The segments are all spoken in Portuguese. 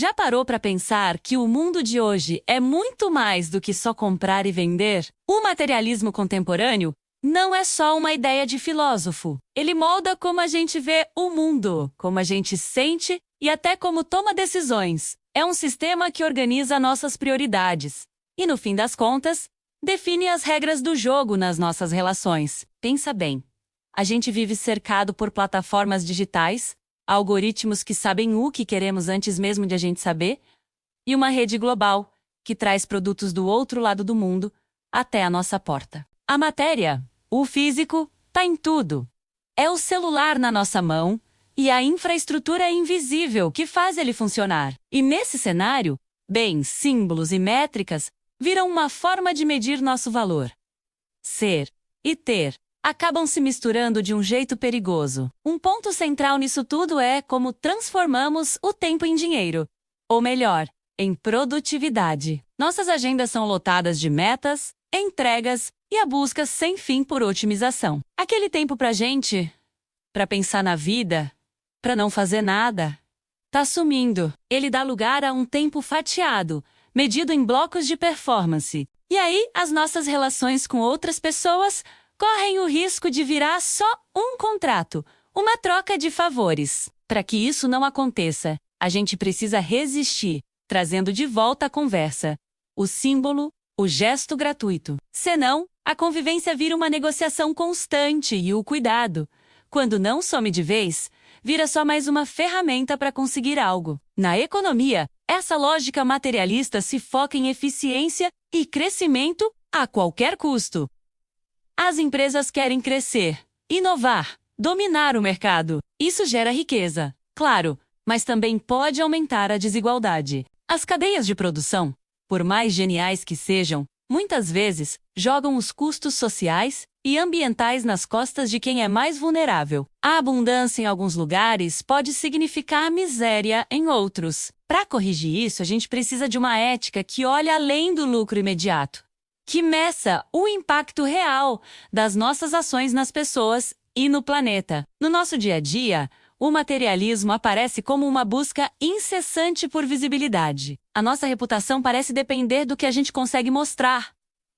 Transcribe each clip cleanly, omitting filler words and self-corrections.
Já parou para pensar que o mundo de hoje é muito mais do que só comprar e vender? O materialismo contemporâneo não é só uma ideia de filósofo. Ele molda como a gente vê o mundo, como a gente sente e até como toma decisões. É um sistema que organiza nossas prioridades e, no fim das contas, define as regras do jogo nas nossas relações. Pensa bem. A gente vive cercado por plataformas digitais, algoritmos que sabem o que queremos antes mesmo de a gente saber, e uma rede global que traz produtos do outro lado do mundo até a nossa porta. A matéria, o físico, tá em tudo. É o celular na nossa mão e a infraestrutura invisível que faz ele funcionar. E nesse cenário, bens, símbolos e métricas viram uma forma de medir nosso valor. Ser e ter acabam se misturando de um jeito perigoso. Um ponto central nisso tudo é como transformamos o tempo em dinheiro. Ou melhor, em produtividade. Nossas agendas são lotadas de metas, entregas e a busca sem fim por otimização. Aquele tempo pra gente, pra pensar na vida, pra não fazer nada, tá sumindo. Ele dá lugar a um tempo fatiado, medido em blocos de performance. E aí, as nossas relações com outras pessoas correm o risco de virar só um contrato, uma troca de favores. Para que isso não aconteça, a gente precisa resistir, trazendo de volta a conversa, o símbolo, o gesto gratuito. Senão, a convivência vira uma negociação constante e o cuidado, quando não some de vez, vira só mais uma ferramenta para conseguir algo. Na economia, essa lógica materialista se foca em eficiência e crescimento a qualquer custo. As empresas querem crescer, inovar, dominar o mercado. Isso gera riqueza, claro, mas também pode aumentar a desigualdade. As cadeias de produção, por mais geniais que sejam, muitas vezes jogam os custos sociais e ambientais nas costas de quem é mais vulnerável. A abundância em alguns lugares pode significar miséria em outros. Para corrigir isso, a gente precisa de uma ética que olha além do lucro imediato, que meça o impacto real das nossas ações nas pessoas e no planeta. No nosso dia a dia, o materialismo aparece como uma busca incessante por visibilidade. A nossa reputação parece depender do que a gente consegue mostrar.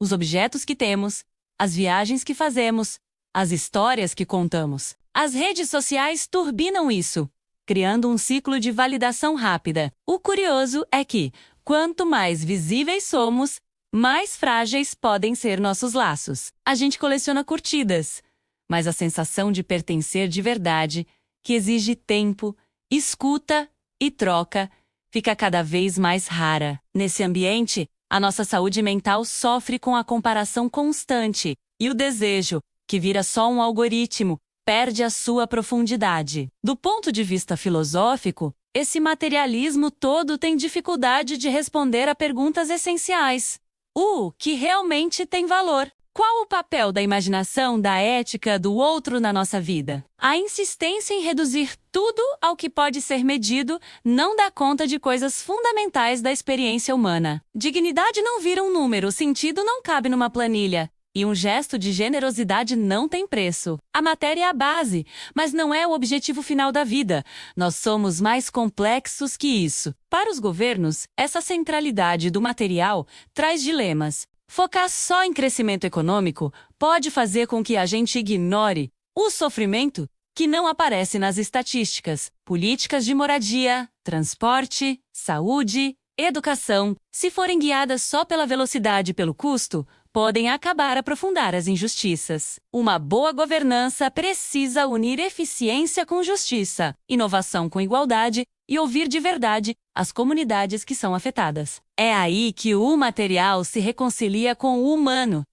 Os objetos que temos, as viagens que fazemos, as histórias que contamos. As redes sociais turbinam isso, criando um ciclo de validação rápida. O curioso é que, quanto mais visíveis somos, mais frágeis podem ser nossos laços. A gente coleciona curtidas, mas a sensação de pertencer de verdade, que exige tempo, escuta e troca, fica cada vez mais rara. Nesse ambiente, a nossa saúde mental sofre com a comparação constante e o desejo, que vira só um algoritmo, perde a sua profundidade. Do ponto de vista filosófico, esse materialismo todo tem dificuldade de responder a perguntas essenciais. O que realmente tem valor? Qual o papel da imaginação, da ética, do outro na nossa vida? A insistência em reduzir tudo ao que pode ser medido não dá conta de coisas fundamentais da experiência humana. Dignidade não vira um número, sentido não cabe numa planilha. E um gesto de generosidade não tem preço. A matéria é a base, mas não é o objetivo final da vida. Nós somos mais complexos que isso. Para os governos, essa centralidade do material traz dilemas. Focar só em crescimento econômico pode fazer com que a gente ignore o sofrimento que não aparece nas estatísticas. Políticas de moradia, transporte, saúde, educação, se forem guiadas só pela velocidade e pelo custo, podem acabar aprofundar as injustiças. Uma boa governança precisa unir eficiência com justiça, inovação com igualdade e ouvir de verdade as comunidades que são afetadas. É aí que o material se reconcilia com o humano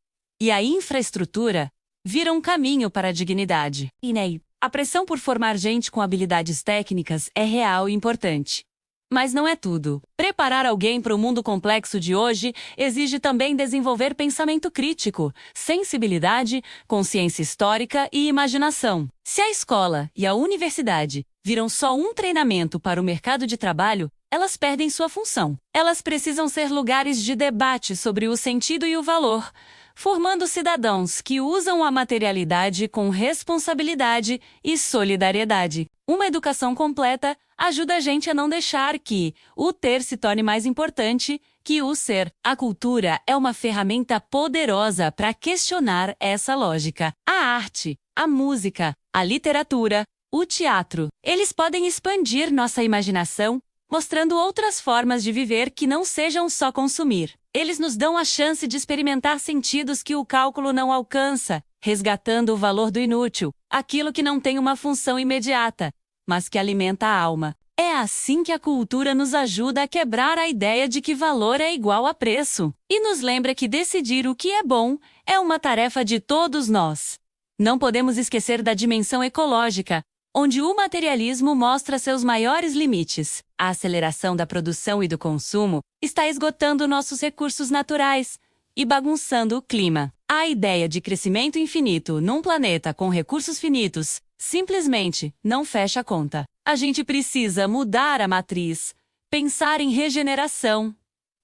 e a infraestrutura vira um caminho para a dignidade. E Ney, a pressão por formar gente com habilidades técnicas é real e importante. Mas não é tudo. Preparar alguém para o mundo complexo de hoje exige também desenvolver pensamento crítico, sensibilidade, consciência histórica e imaginação. Se a escola e a universidade viram só um treinamento para o mercado de trabalho, elas perdem sua função. Elas precisam ser lugares de debate sobre o sentido e o valor, formando cidadãos que usam a materialidade com responsabilidade e solidariedade. Uma educação completa ajuda a gente a não deixar que o ter se torne mais importante que o ser. A cultura é uma ferramenta poderosa para questionar essa lógica. A arte, a música, a literatura, o teatro, eles podem expandir nossa imaginação, mostrando outras formas de viver que não sejam só consumir. Eles nos dão a chance de experimentar sentidos que o cálculo não alcança, resgatando o valor do inútil, aquilo que não tem uma função imediata, mas que alimenta a alma. É assim que a cultura nos ajuda a quebrar a ideia de que valor é igual a preço, e nos lembra que decidir o que é bom é uma tarefa de todos nós. Não podemos esquecer da dimensão ecológica, onde o materialismo mostra seus maiores limites. A aceleração da produção e do consumo está esgotando nossos recursos naturais e bagunçando o clima. A ideia de crescimento infinito num planeta com recursos finitos simplesmente não fecha a conta. A gente precisa mudar a matriz, pensar em regeneração,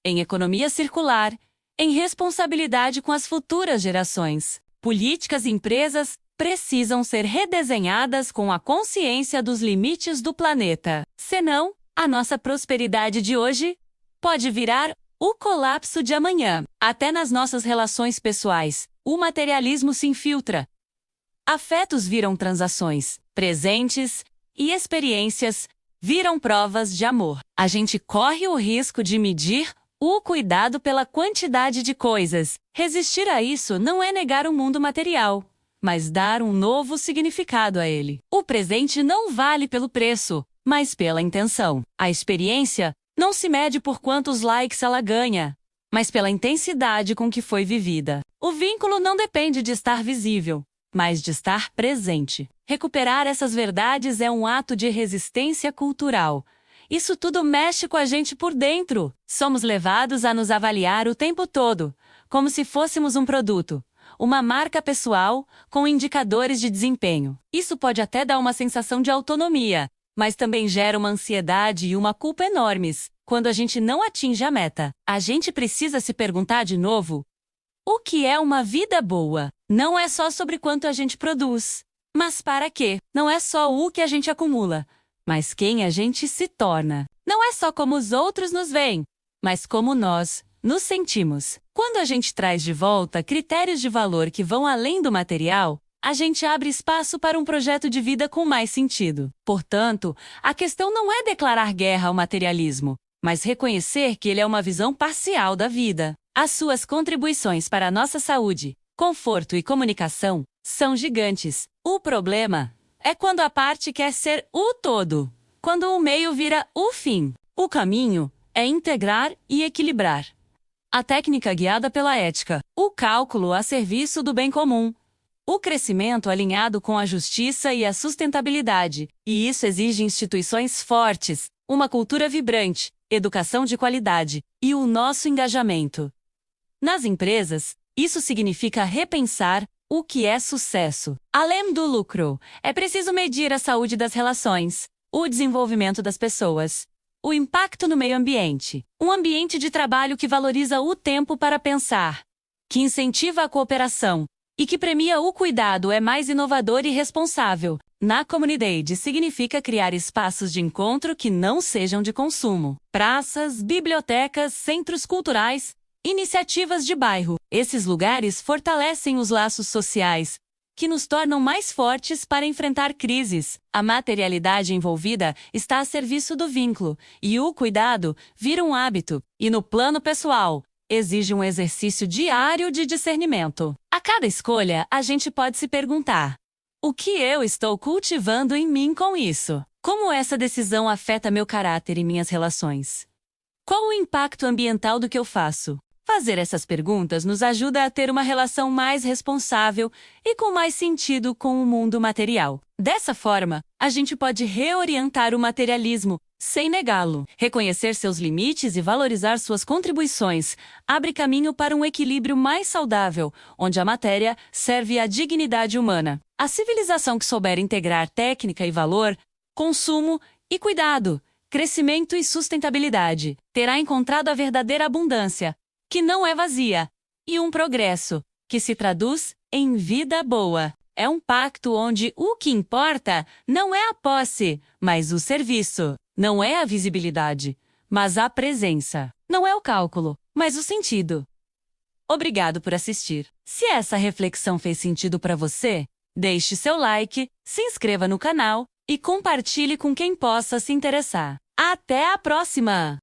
em economia circular, em responsabilidade com as futuras gerações. Políticas e empresas precisam ser redesenhadas com a consciência dos limites do planeta. Senão, a nossa prosperidade de hoje pode virar o colapso de amanhã. Até nas nossas relações pessoais, o materialismo se infiltra. Afetos viram transações, presentes e experiências viram provas de amor. A gente corre o risco de medir o cuidado pela quantidade de coisas. Resistir a isso não é negar o mundo material, mas dar um novo significado a ele. O presente não vale pelo preço, mas pela intenção. A experiência não se mede por quantos likes ela ganha, mas pela intensidade com que foi vivida. O vínculo não depende de estar visível, mas de estar presente. Recuperar essas verdades é um ato de resistência cultural. Isso tudo mexe com a gente por dentro. Somos levados a nos avaliar o tempo todo, como se fôssemos um produto, uma marca pessoal com indicadores de desempenho. Isso pode até dar uma sensação de autonomia, mas também gera uma ansiedade e uma culpa enormes quando a gente não atinge a meta. A gente precisa se perguntar de novo: o que é uma vida boa? Não é só sobre quanto a gente produz, mas para quê? Não é só o que a gente acumula, mas quem a gente se torna. Não é só como os outros nos veem, mas como nós nos sentimos. Quando a gente traz de volta critérios de valor que vão além do material, a gente abre espaço para um projeto de vida com mais sentido. Portanto, a questão não é declarar guerra ao materialismo, mas reconhecer que ele é uma visão parcial da vida. As suas contribuições para a nossa saúde, conforto e comunicação são gigantes. O problema é quando a parte quer ser o todo, quando o meio vira o fim. O caminho é integrar e equilibrar. A técnica guiada pela ética, o cálculo a serviço do bem comum, o crescimento alinhado com a justiça e a sustentabilidade. E isso exige instituições fortes, uma cultura vibrante, educação de qualidade e o nosso engajamento. Nas empresas, isso significa repensar o que é sucesso. Além do lucro, é preciso medir a saúde das relações, o desenvolvimento das pessoas, o impacto no meio ambiente, um ambiente de trabalho que valoriza o tempo para pensar, que incentiva a cooperação e que premia o cuidado é mais inovador e responsável. Na comunidade significa criar espaços de encontro que não sejam de consumo. Praças, bibliotecas, centros culturais, iniciativas de bairro. Esses lugares fortalecem os laços sociais, que nos tornam mais fortes para enfrentar crises. A materialidade envolvida está a serviço do vínculo, e o cuidado vira um hábito. E no plano pessoal, exige um exercício diário de discernimento. A cada escolha, a gente pode se perguntar: o que eu estou cultivando em mim com isso? Como essa decisão afeta meu caráter e minhas relações? Qual o impacto ambiental do que eu faço? Fazer essas perguntas nos ajuda a ter uma relação mais responsável e com mais sentido com o mundo material. Dessa forma, a gente pode reorientar o materialismo, sem negá-lo. Reconhecer seus limites e valorizar suas contribuições abre caminho para um equilíbrio mais saudável, onde a matéria serve à dignidade humana. A civilização que souber integrar técnica e valor, consumo e cuidado, crescimento e sustentabilidade, terá encontrado a verdadeira abundância, que não é vazia, e um progresso, que se traduz em vida boa. É um pacto onde o que importa não é a posse, mas o serviço. não é a visibilidade, mas a presença. Não é o cálculo, mas o sentido. Obrigado por assistir. Se essa reflexão fez sentido para você, deixe seu like, se inscreva no canal e compartilhe com quem possa se interessar. Até a próxima!